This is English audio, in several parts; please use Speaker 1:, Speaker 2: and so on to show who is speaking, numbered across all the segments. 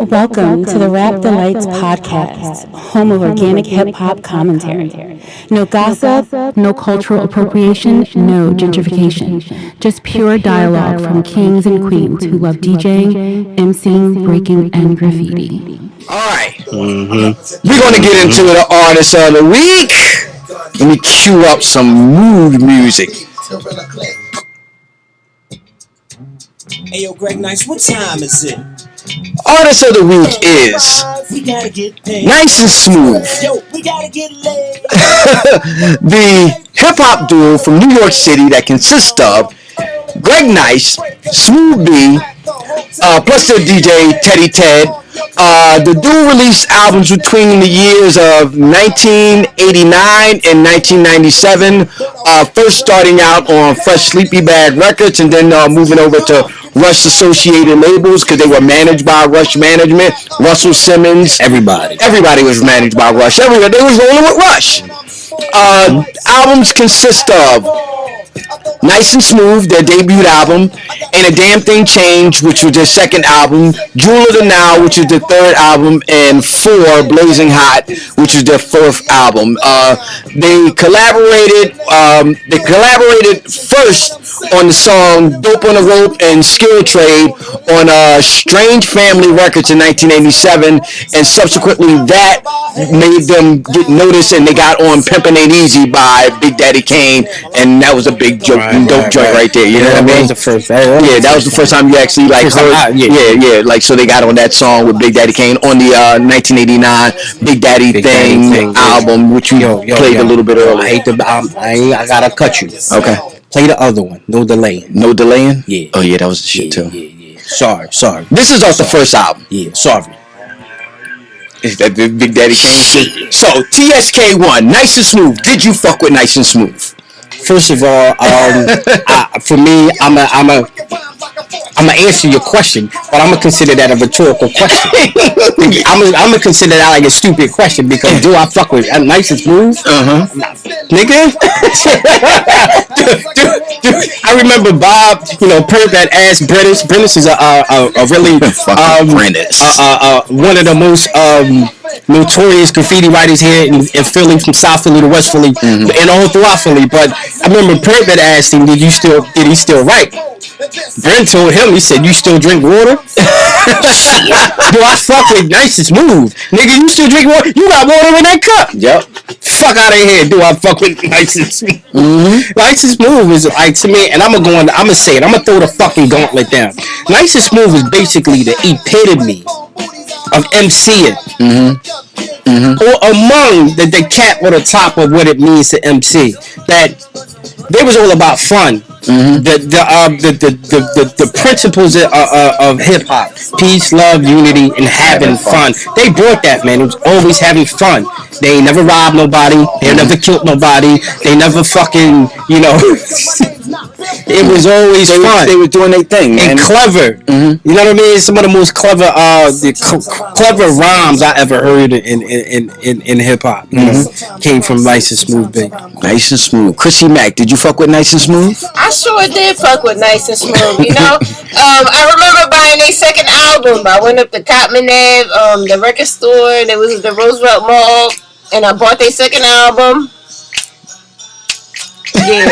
Speaker 1: Welcome to the Rap Delites podcast, home of organic hip-hop commentary. No gossip, no cultural appropriation, no gentrification. Just pure dialogue from kings and queens who love DJing, MCing, breaking, and graffiti.
Speaker 2: All right. We're going to get into the artist of the week. Let me cue up some mood music.
Speaker 3: Hey, yo, Greg Nice, what time is it?
Speaker 2: Artist of the week is Nice&Smooth.
Speaker 3: Yo, we gotta get laid.
Speaker 2: The hip-hop duo from New York City that consists of Greg Nice, Smooth B, plus their DJ Teddy Ted. The duo released albums between the years of 1989 and 1997. First starting out on Fresh Sleepy Bad Records and then moving over to Rush Associated Labels because they were managed by Rush Management. Russell Simmons. Everybody was managed by Rush. They was rolling with Rush. Albums consist of Nice&Smooth, their debut album, and A Damn Thing Changed, which was their second album, Jewel of the Now, which is their third album, and 4, Blazing Hot, which is their fourth album. They collaborated first on the song Dope on the Rope and Skill Trade on Strange Family Records in 1987, and subsequently that made them get noticed and they got on Pimpin' Ain't Easy by Big Daddy Kane, and that was a big joke. Dope joint right there, you know what I mean?
Speaker 4: That was the first.
Speaker 2: That was the first time you actually like heard. Like so they got on that song with Big Daddy Kane on the 1989 Big Daddy Thing album, which you played a little bit earlier.
Speaker 4: I gotta cut you.
Speaker 2: Okay.
Speaker 4: Play the other one. No delay.
Speaker 2: No delaying?
Speaker 4: Yeah.
Speaker 2: Oh yeah, that was the shit too.
Speaker 4: Yeah. Sorry.
Speaker 2: This is off the first album.
Speaker 4: Yeah. Sorry.
Speaker 2: Is that Big Daddy Kane? So TSK1, Nice&Smooth. Did you fuck with Nice&Smooth?
Speaker 4: First of all, for me, I'm gonna answer your question, but I'm gonna consider that a rhetorical question. I'm gonna consider that like a stupid question because do I fuck with Nice&Smooth? Nigga. I remember Bob, Perk that asked British. British is a really one of the most notorious graffiti writers here in Philly, from South Philly to West Philly, and all throughout Philly. But I remember Perk that asked him, did he still write? Brent told him, he said, you still drink water? Do I fuck with Nice&Smooth? Nigga, you still drink water? You got water in that cup.
Speaker 2: Yep.
Speaker 4: Fuck out of here. Do I fuck with Nice&Smooth? Nice&Smooth is like, to me, and I'm gonna say it, I'm gonna throw the fucking gauntlet down. Nice&Smooth is basically the epitome of MCing. Or among the cap on the top of what it means to MC. That they was all about fun. The principles of hip hop, peace, love, unity, and having fun. They brought that, man. It was always having fun. They never robbed nobody. They never killed nobody. They never fucking, It was always fun.
Speaker 2: They were doing their thing, man.
Speaker 4: And clever. You know what I mean? Some of the most clever, clever rhymes I ever heard in hip hop. Came from Nice&Smooth, baby.
Speaker 2: Nice&Smooth. Chrissy Mac, did you fuck with Nice&Smooth?
Speaker 5: I sure did fuck with Nice&Smooth. I remember buying their second album. I went up to Cotman Ave, the record store. There was the Roosevelt Mall, and I bought their second album. Yeah.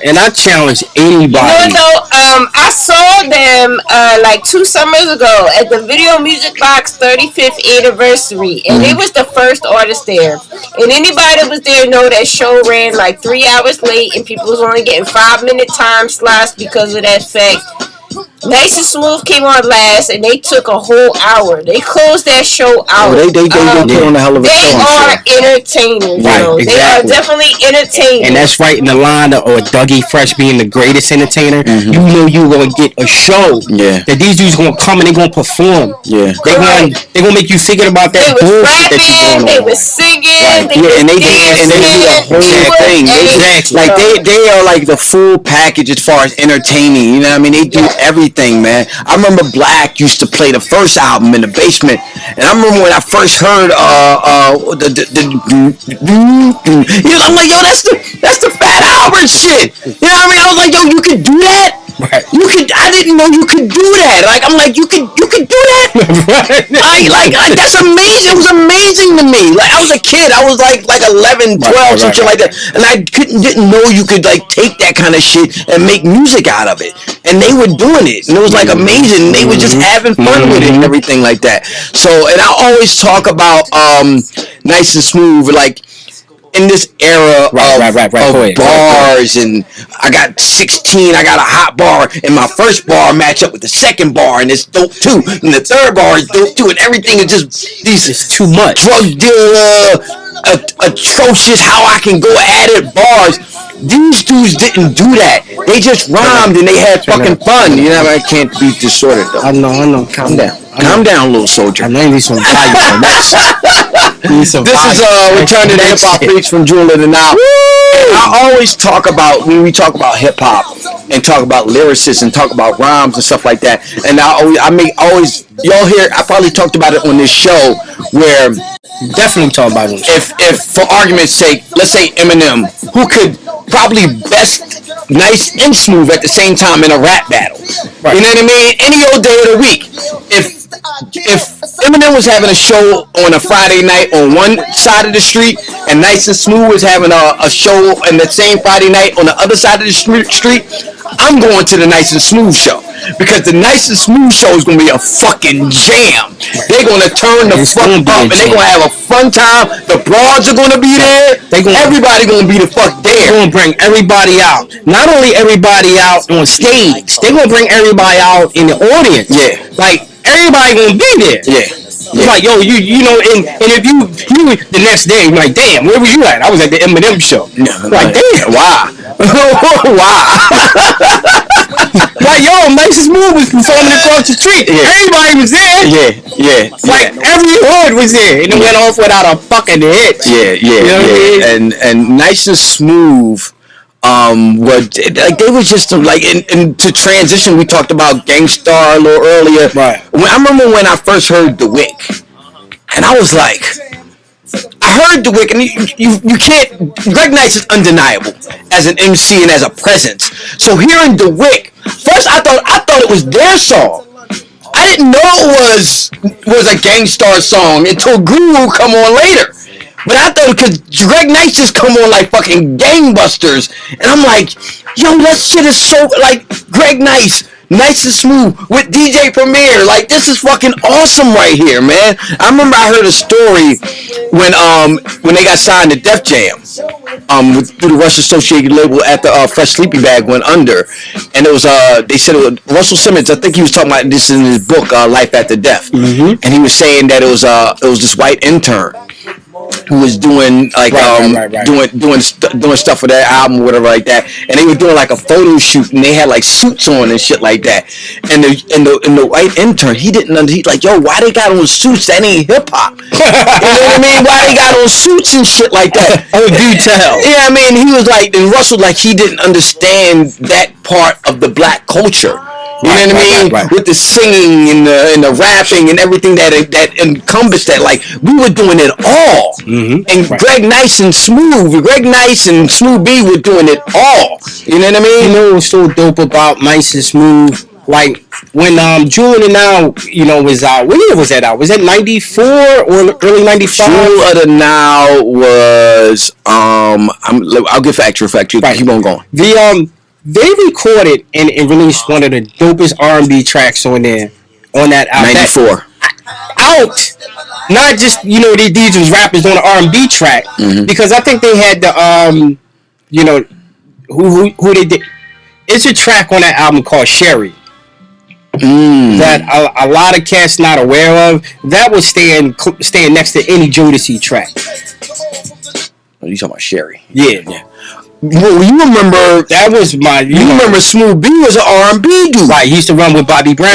Speaker 4: And I challenge anybody.
Speaker 5: I saw them like 2 summers ago at the Video Music Box 35th anniversary, and it was the first artist there. And anybody that was there know that show ran like 3 hours late, and people was only getting 5-minute time slots because of that fact. Nice&Smooth came on last, and they took a whole hour. They closed that show out.
Speaker 2: They put on a hell of a show.
Speaker 5: They are entertainers,
Speaker 4: right, exactly.
Speaker 5: They are definitely entertainers.
Speaker 4: And that's right in the line of Dougie Fresh being the greatest entertainer. You know you're going to get a show. Yeah. That these dudes going to come and they're going to perform. Yeah. They're going to make you thinking about that bullshit that you're going on.
Speaker 5: They were singing.
Speaker 2: Right. They do the whole thing.
Speaker 4: Exactly.
Speaker 2: Like they are like the full package as far as entertaining. You know what I mean? They do everything, man. I remember Black used to play the first album in the basement, and I remember when I first heard I'm like, yo, that's the Fat Albert shit. You know what I mean? I was like, yo, you can do that?
Speaker 4: Right.
Speaker 2: I didn't know you could do that. Like, I'm like, you could do that. That's amazing. It was amazing to me. Like, I was a kid. I was like 11, 12, some shit like that, and I didn't know you could like take that kind of shit and make music out of it. And they were doing it, and it was like amazing. They were just having fun with it and everything like that. So, and I always talk about Nice and Smooth, like, in this era of bars, and I got 16, I got a hot bar, and my first bar match up with the second bar, and it's dope too, and the third bar is dope too, and everything is just
Speaker 4: it's too much.
Speaker 2: Drug dealer, atrocious, how I can go at it bars. These dudes didn't do that. They just rhymed and they had fucking fun. You know, I can't be disordered though.
Speaker 4: I know.
Speaker 2: Calm down. Calm down, little soldier.
Speaker 4: I know you need some
Speaker 2: This is Return to the Hip Hop Preach from Jewel of the Nile. I always talk about, when we talk about hip hop and talk about lyricists and talk about rhymes and stuff like that, and y'all hear, I probably talked about it on this show, where
Speaker 4: definitely talk about it.
Speaker 2: If for argument's sake, let's say Eminem, who could probably best Nice and Smooth at the same time in a rap battle. Right. You know what I mean? Any old day of the week. If Eminem was having a show on a Friday night on one side of the street, and Nice and Smooth was having a show on the same Friday night on the other side of the street, I'm going to the Nice and Smooth show. Because the Nice and Smooth show is going to be a fucking jam. They're going to turn the fuck up, and they're going to have a fun time. The broads are going to be there. Everybody going to be the fuck there.
Speaker 4: They're going to bring everybody out. Not only everybody out on stage, they're going to bring everybody out in the audience.
Speaker 2: Yeah.
Speaker 4: Like, everybody going to be there.
Speaker 2: Yeah.
Speaker 4: It's like, yo, you know, and if you the next day, you're like, damn, where were you at? I was at the Eminem show. Like, damn.
Speaker 2: Why?
Speaker 4: Like, yo, Nice and Smooth was performing across the street. Yeah. Everybody was there.
Speaker 2: Yeah.
Speaker 4: Like, every hood was there, and it went off without a fucking hit.
Speaker 2: Yeah. You know what I mean? And Nice and Smooth, they were just like, and to transition, we talked about Gangstar a little earlier.
Speaker 4: Right.
Speaker 2: I remember when I first heard The Wick, and I was like, I heard The Wick, and you can't. Greg Nice is undeniable as an MC and as a presence. So hearing The Wick, first I thought it was their song. I didn't know it was a Gangstar song until Guru come on later. But I thought, because Greg Nice just come on like fucking gangbusters, and I'm like, yo, that shit is so, like, Greg Nice, Nice and Smooth with DJ Premier, like, this is fucking awesome right here, man. I remember I heard a story when they got signed to Def Jam, through the Rush Associated label after Fresh Sleepy Bag went under, and it was they said it was Russell Simmons. I think he was talking about this in his book Life After Death, and he was saying that it was this white intern who was doing like doing stuff for that album or whatever like that, and they were doing like a photo shoot, and they had like suits on and shit like that, and the white intern, he's like, yo, why they got on suits? That ain't hip hop. You know what I mean? Why they got on suits and shit like that?
Speaker 4: Oh, do tell.
Speaker 2: Yeah, I mean, he was like, and Russell, like, he didn't understand that part of the black culture. You know what I mean? With the singing and the rapping and everything that encompassed that, like, we were doing it all. And Greg Nice and Smooth B were doing it all. You know what I mean?
Speaker 4: You know what was so dope about Nice and Smooth? Like, when Jewel of the Nile, you know, was out. What year was that out? Was that 94 or early 95?
Speaker 2: Jewel of the Nile was I'll give factual fact. Keep on going.
Speaker 4: They recorded and released one of the dopest R&B tracks on there, on that album.
Speaker 2: 94.
Speaker 4: Out. Not just, you know, these was rappers on the R&B track, because I think they had the, you know, who they did. It's a track on that album called Sherry. That a lot of cats not aware of. That was staying next to any Jodeci track.
Speaker 2: Oh, you talking about Sherry?
Speaker 4: Yeah.
Speaker 2: Well, you remember
Speaker 4: that was
Speaker 2: you remember Smooth B was an R&B dude.
Speaker 4: Right, he used to run with Bobby Brown.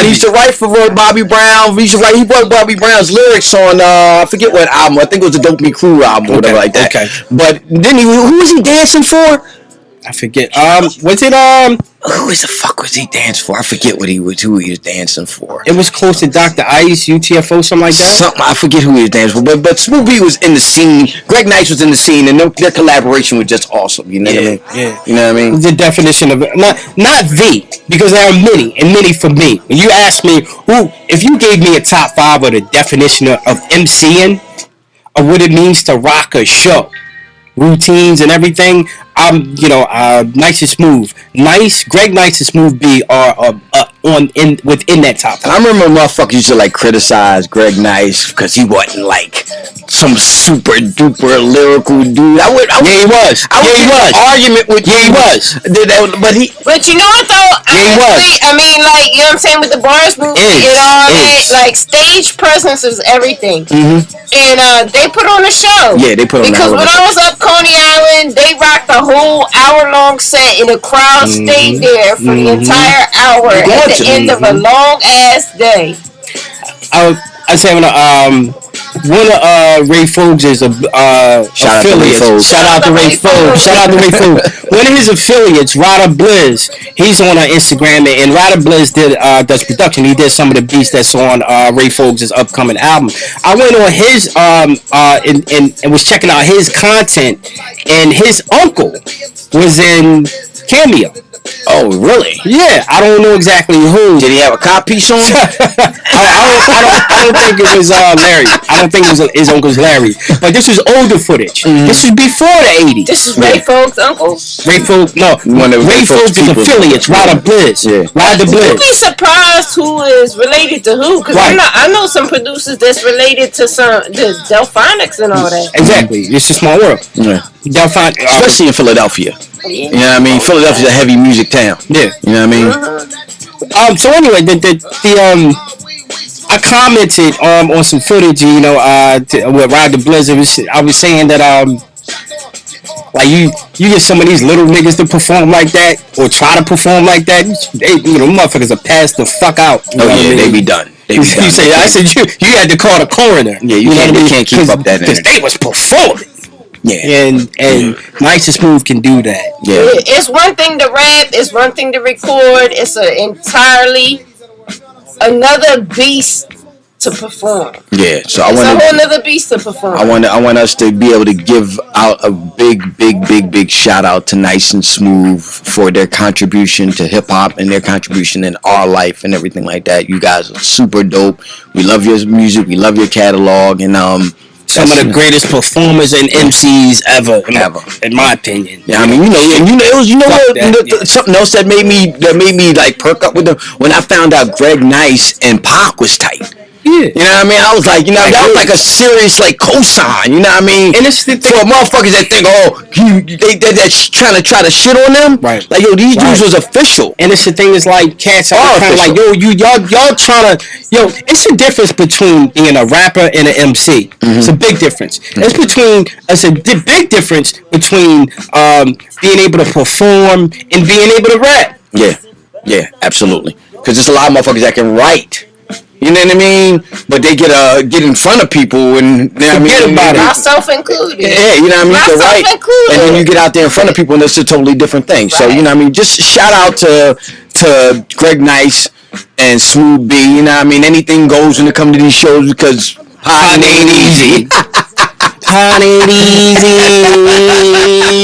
Speaker 2: He used to write for Bobby Brown. He brought Bobby Brown's lyrics on I forget what album. I think it was the Dope Me Crew album or whatever like that. Okay. But then who was he dancing for?
Speaker 4: I forget. Was it
Speaker 2: Who is the fuck was he dancing for? I forget who he was dancing for.
Speaker 4: It was close to Dr. Ice, UTFO, something like that.
Speaker 2: Something I forget who he was dancing for, but Smooth B was in the scene. Greg Nice was in the scene, and their collaboration was just awesome. You know what I mean?
Speaker 4: Yeah.
Speaker 2: You know what I mean?
Speaker 4: The definition of not the, because there are many and many for me. When you ask me if you gave me a top 5 of the definition of MCing, of what it means to rock a show, routines and everything, Nice and Smooth. Greg Nice and Smooth B are within that top 5.
Speaker 2: And I remember motherfuckers used to like criticize Greg Nice because he wasn't like some super duper lyrical dude.
Speaker 4: He was.
Speaker 2: Argument with
Speaker 4: he was.
Speaker 2: But
Speaker 5: you know what though?
Speaker 4: He was.
Speaker 5: I mean, like, you know what I'm saying, with the bars movie and all that, like, stage presence is everything.
Speaker 2: Mm-hmm.
Speaker 5: And they put on a show.
Speaker 2: Yeah, they put on
Speaker 5: because when I was up Coney Island, they rocked a whole hour-long set, and the crowd stayed there for the entire hour at the end of a long-ass day.
Speaker 4: I say one of Ray Fogues' affiliates. Shout out to Ray Fogues. One of his affiliates, Ryder Blizz, he's on Instagram, and Ryder Blizz does production. He did some of the beats that's on Ray Fogues' upcoming album. I went on his and was checking out his content, and his uncle was in Cameo.
Speaker 2: Oh, really?
Speaker 4: Yeah, I don't know exactly who.
Speaker 2: Did he have a cop piece on?
Speaker 4: I don't think it was Larry. I don't think it was his uncle's Larry. But this was older footage. Mm-hmm. This was before the 80s.
Speaker 5: This is Ray Fogues' uncle?
Speaker 4: Ray Fogues, no. Ray Fogues' affiliates, Ryder Blizz.
Speaker 2: Yeah.
Speaker 4: Ryder Blizz.
Speaker 5: You'd be surprised who is related to who. Because I know some producers that's related to the Delphonics and all that.
Speaker 4: Exactly. It's a small world.
Speaker 2: Yeah. Especially in Philadelphia. You know what I mean? Philadelphia's a heavy music town. Yeah. You know what I mean?
Speaker 4: So anyway, I commented on some footage, with Ryder Blizz. I was saying that like you get some of these little niggas to perform like that or try to perform like that, motherfuckers are passed the fuck out.
Speaker 2: They be done.
Speaker 4: I said you had to call the coroner.
Speaker 2: Yeah, you can't keep up that
Speaker 4: because they was performing.
Speaker 2: Yeah,
Speaker 4: and Nice and Smooth can do that.
Speaker 2: Yeah,
Speaker 5: it's one thing to rap, it's one thing to record. It's entirely another beast to perform.
Speaker 2: Yeah, so
Speaker 5: it's a whole nother beast to perform.
Speaker 2: I want us to be able to give out a big shout out to Nice and Smooth for their contribution to hip hop and their contribution in our life and everything like that. You guys are super dope. We love your music. We love your catalog, and
Speaker 4: some of the greatest performers and MCs ever, in my opinion.
Speaker 2: Yeah, I mean, something else that made me like perk up with them when I found out Greg Nice and Pac was tight.
Speaker 4: Yeah.
Speaker 2: You know what I mean? I was like, that was like a serious like cosign. You know what I mean?
Speaker 4: And it's the thing
Speaker 2: for motherfuckers that think, that's trying to shit on them.
Speaker 4: Right.
Speaker 2: Like, yo, these dudes was official.
Speaker 4: And it's the thing is like cats are kind of like, y'all trying to, it's a difference between being a rapper and an MC. Mm-hmm. It's a big difference. Mm-hmm. It's a big difference between being able to perform and being able to rap.
Speaker 2: Yeah, absolutely. Because there's a lot of motherfuckers that can write. You know what I mean? But they get in front of people and
Speaker 4: forget about it.
Speaker 5: Myself included.
Speaker 2: Yeah, you know what I mean?
Speaker 5: Myself included.
Speaker 2: And then you get out there in front of people and it's a totally different thing. Right. So, you know what I mean? Just shout out to Greg Nice and Smooth B. You know what I mean? Anything goes when it comes to these shows because pot ain't easy.
Speaker 4: Pot ain't easy.